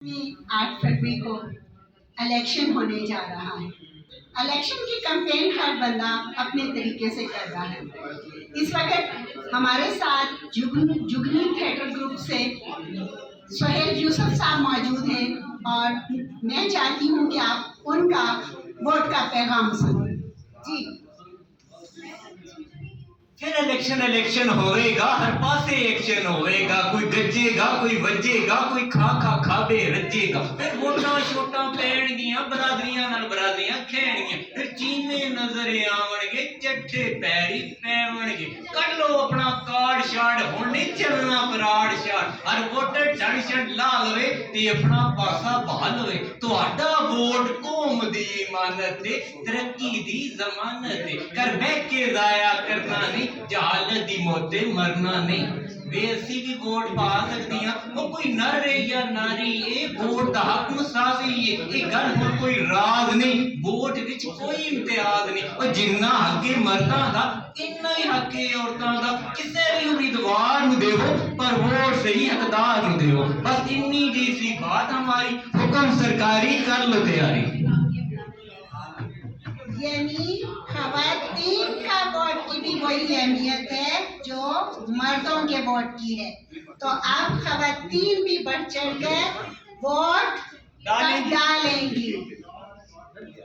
8 फरवरी को इलेक्शन होने जा रहा है। इलेक्शन की कैंपेन हर बंदा अपने तरीके से कर रहा है। इस वक्त हमारे साथ जुगनी थिएटर ग्रुप से सोहेल यूसुफ साहब मौजूद हैं और मैं चाहती हूँ कि आप उनका वोट का पैगाम सुनें। जी, फिर इलेक्शन होएगा, हर पासे एक्शन होएगा, कोई गज्जेगा, कोई वजेगा, कोई खा खावे रजेगा। फिर वोटां छोटां पैणगियां, बरादरियां नाल बरादरियां खैणगियां। फिर चीने नजर आवणगे, चट्ठे पैरी पैवणगे। कढ लो अपना कार्ड शार्ड, हुण नहीं चलना पराड़ शाड़। हर वोटर छड़ छड़ ला लवे ते अपना पासा बहा लवे। तुहाडा वोट कौम दी इमानत ते तरक्की दी जमानत ते। कर बह के जाया करना नहीं, जहालत दी मौते मरना नहीं। वे असी भी वोट पा सकती हाँ, वो कोई नर है या नारी, ये वोट दा हक मसावी है। ये गल हुण कोई राज नहीं, वोट विच कोई इम्तियाज नहीं। और जिन्ना हक मर्दां दा इन्ना ही हक औरतां दा। किसे भी उम्मीदवार नूं देवो, पर वोट सही हकदार नूं देवो। बस इन्नी जी सी बात हमारी, हुक्म सरकारी कर लो तैयारी। यानी खवातीन का वोट की भी वही अहमियत है जो मर्दों के वोट की है। तो आप खवातीन भी बढ़ चढ़ कर वोट डालेंगी।